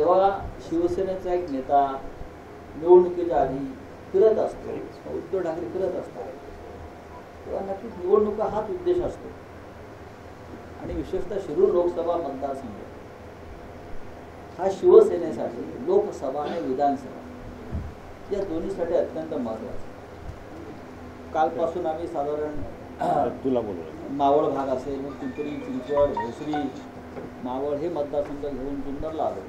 जेव्हा शिवसेनेचा एक नेता निवडणुकीच्या आधी फिरत असतो, उद्धव ठाकरे फिरत असतात, तेव्हा नक्कीच निवडणुका हाच उद्देश असतो. आणि विशेषतः शिरूर लोकसभा मतदारसंघ हा शिवसेनेसाठी लोकसभा आणि विधानसभा या दोन्हीसाठी अत्यंत महत्त्वाचा. कालपासून आम्ही साधारण मावळ भाग असेल, मग पिंपरी चिंचवड, भोसरी, मावळ हे मतदारसंघ घेऊन जुन्नरला आलो,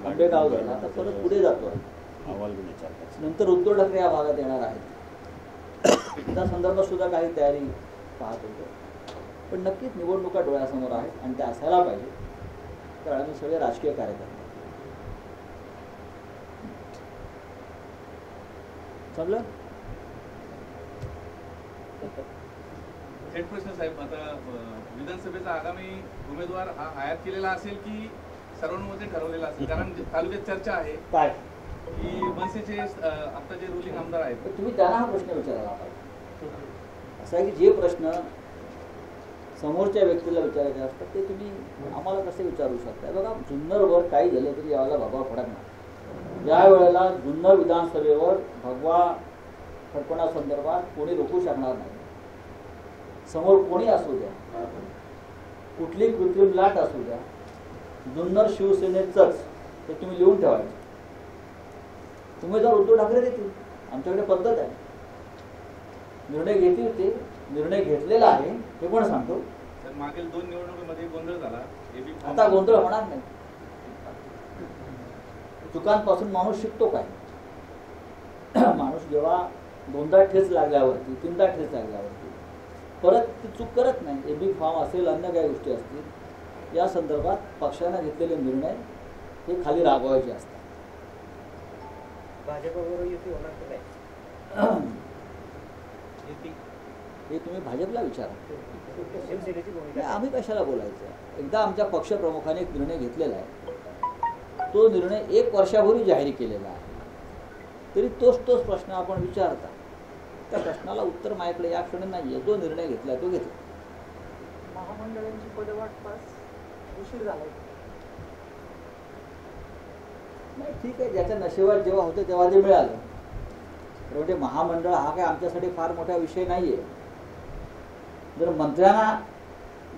आंबेगाव झाला, आता परत पुढे जातो. नंतर उद्धव ठाकरे या भागात येणार आहेत, त्या संदर्भात सुद्धा काही तयारी पाहत होतो. पण नक्कीच निवडणुका डोळ्यासमोर आहेत आणि त्या असायला पाहिजे, कारण आम्ही सगळे राजकीय कार्यकर्ते. समजलं? थेट प्रश्न साहेब, आता विधानसभेचा आगामी उमेदवार हा आयात केलेला असेल की सर्वानुमते ठरवलेला असेल? कारण तालुक्यात चर्चा आहे काय की मनसेचे आता जे रुलिंग आमदार आहेत, तुम्ही त्यांना हा प्रश्न विचारायला पाहिजे. असं आहे की जे प्रश्न समोरच्या व्यक्तीला विचारायचे असतात ते तुम्ही आम्हाला कसे विचारू शकता? बघा, जुन्नरवर काही झालं तरी यावेळेला भगवा फडक नाही. ज्या वेळेला जुन्नर विधानसभेवर भगवा फडकवण्यासंदर्भात कोणी रोखू शकणार नाही. समोर कोणी असू द्या, कुठली कृत्रिम लाट असू द्या, जुन्नर शिवसेनेचंच ते तुम्ही लिहून ठेवायचं. उमेदवार उद्धव ठाकरे देतील, आमच्याकडे पद्धत आहे. निर्णय घेतील, ते निर्णय घेतलेला आहे हे पण सांगतो. मागील 2 निवडणुकीमध्ये गोंधळ झाला, आता गोंधळ होणार नाही. चुकांपासून माणूस शिकतो काय? माणूस जेव्हा 2दा ठेच लागल्यावरती, 3दा ठेच लागल्यावरती परत ती चूक करत नाही. एबी फॉर्म असेल, अन्य काही गोष्टी असतील, या संदर्भात पक्षाने घेतलेले निर्णय हे खाली राबवायचे असतात. भाजपबरोबर युती होणार काय? हे तुम्ही भाजपला विचारा, शिवसेनेची भूमिका. आम्ही कशाला बोलायचं? एकदा आमच्या पक्षप्रमुखाने एक निर्णय घेतलेला आहे, तो निर्णय 1 वर्षापूर्वी जाहीर केलेला आहे, तरी तोच प्रश्न आपण विचारता. त्या प्रश्नाला उत्तर माझ्याकडे या क्षणी नाहीये. जो निर्णय घेतला तो घेतला. महामंडळांची पदवाटपास उशीर झाला नाही, ठीक आहे, ज्याच्या नशिबात जेव्हा होतं तेव्हा ते मिळालं. म्हणजे महामंडळ हा काय आमच्यासाठी फार मोठा विषय नाहीये. जर मंत्र्यांना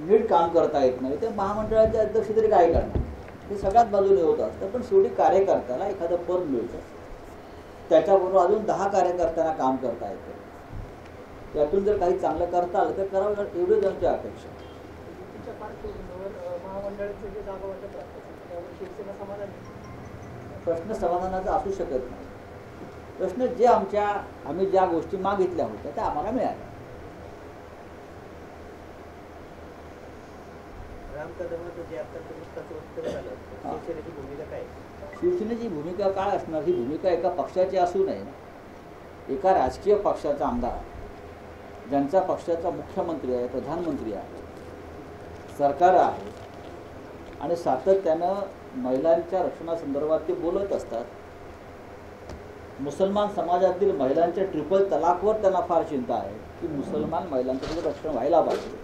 नीट काम करता येत नाही तर महामंडळाचे अध्यक्ष तरी काय करणार? हे सगळ्यात बाजूने होत असतं. पण शेवटी कार्यकर्त्याला एखादं पद मिळतं, त्याच्याबरोबर अजून 10 कार्यकर्त्यांना काम करता येतं. त्यातून जर काही चांगलं करता आलं तर करावं, एवढी त्यांची अपेक्षा. तुमच्या पार्श्वभूमीवर महामंडळाचे जे जागा वाटप राहतात त्यावर शिवसेना समाधानी? प्रश्न समाधानाचा असू शकत नाही. प्रश्न जे आम्ही ज्या गोष्टी मागितल्या होत्या त्या आम्हाला मिळाल्या. राम कदमांचं जे आता वक्तव्य झालं, शिवसेनेची भूमिका काय? शिवसेनेची भूमिका काय असणार? ही भूमिका एका पक्षाची असू नये. एका राजकीय पक्षाचा आमदार, ज्यांच्या पक्षाचा मुख्यमंत्री आहे, प्रधानमंत्री आहे, सरकार आहे, आणि सातत्यानं महिलांच्या रक्षणासंदर्भात ते बोलत असतात. मुसलमान समाजातील महिलांच्या ट्रिपल तलाकवर त्यांना फार चिंता आहे की मुसलमान महिलांचं रक्षण व्हायला पाहिजे.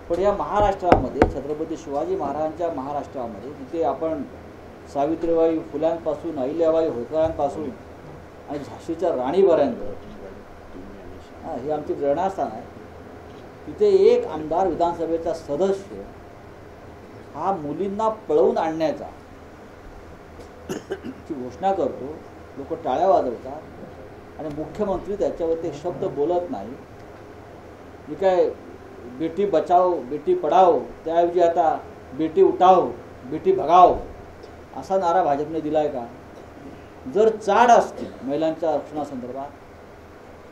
पण या महाराष्ट्रामध्ये, छत्रपती शिवाजी महाराजांच्या महाराष्ट्रामध्ये, तिथे आपण सावित्रीबाई फुल्यांपासून, अहिल्याबाई होळकरांपासून आणि झाशीच्या राणीपर्यंत हे आमची प्रेरणास्थान आहे. तिथे एक आमदार, विधानसभेचा सदस्य हा मुलींना पळवून आणण्याचा ची घोषणा करतो, लोक टाळ्या वाजवतात आणि मुख्यमंत्री त्याच्यावर ते शब्द बोलत नाही. मी काय बेटी बचाओ बेटी पढाओ त्याऐवजी आता बेटी उठाओ बेटी भगाओ असा नारा भाजपने दिलाय का? जर चाड असतील महिलांच्या रक्षणासंदर्भात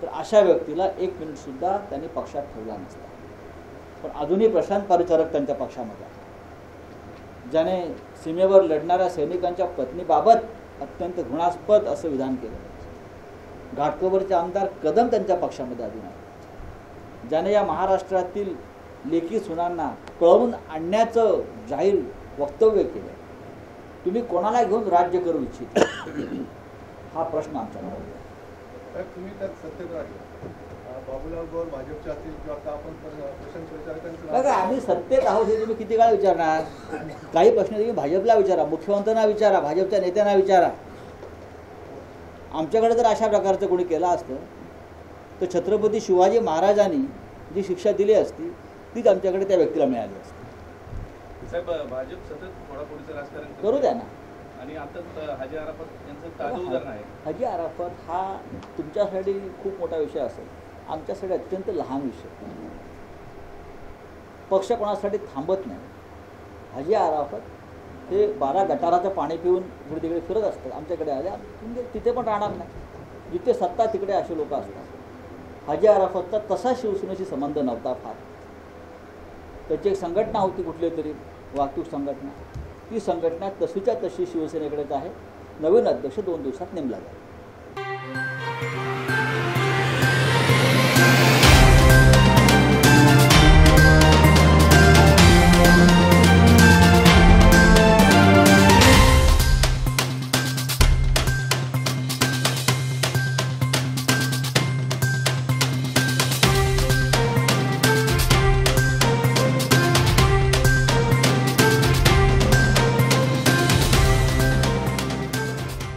तर अशा व्यक्तीला 1 मिनिट सुद्धा त्यांनी पक्षात ठेवला नसता. पण अजूनही प्रशांत परिचारक त्यांच्या पक्षामध्ये आहे, ज्याने सीमेवर लढणाऱ्या सैनिकांच्या पत्नीबाबत अत्यंत घृणास्पद असं विधान केलं. घाटकोपरचे आमदार कदम त्यांच्या पक्षामध्ये अजून आहे, ज्याने या महाराष्ट्रातील लेकी सुनांना पळवून आणण्याचं जाहीर वक्तव्य केलं. तुम्ही कोणाला घेऊन राज्य करू इच्छिता? हा प्रश्न आमच्याकडे. तुम्ही त्यात सत्तेत राहिले, बाबूलाल गौर भाजपचे असतील किंवा आता आपण प्रशांत परिचारकांचं बघा आम्ही सत्तेत आहोत हे तुम्ही किती काळ विचारणार. काही प्रश्न तुम्ही भाजपला विचारा, मुख्यमंत्र्यांना विचारा, भाजपच्या नेत्यांना विचारा. आमच्याकडे जर अशा प्रकारचं कोणी केलं असतं तर छत्रपती शिवाजी महाराजांनी जी शिक्षा दिली असती तीच आमच्याकडे त्या व्यक्तीला मिळाली असती. साहेब भाजप सतत फोडाफोडीचं राजकारण करू द्या ना. आणि आता हाजी अराफत यांचं ताजं उदाहरण आहे. हाजी अराफत हा तुमच्यासाठी खूप मोठा विषय असेल, आमच्यासाठी अत्यंत लहान विषय. पक्ष कोणासाठी थांबत नाही. हाजी अराफत हे 12 गटाराचं पाणी पिऊन इकडे तिकडे फिरत असतात. आमच्याकडे आल्या तिथे पण राहणार नाही. जिथे सत्ता तिकडे असे लोक असतात. हाजी अराफतचा तसा शिवसेनेशी संबंध नव्हता फार. त्याची एक संघटना होती कुठली तरी वाहतूक संघटना. ती संघटना तशीच्या तशी शिवसेनेकडेच आहे. नवीन अध्यक्ष 2 दिवसात नेमला जाईल.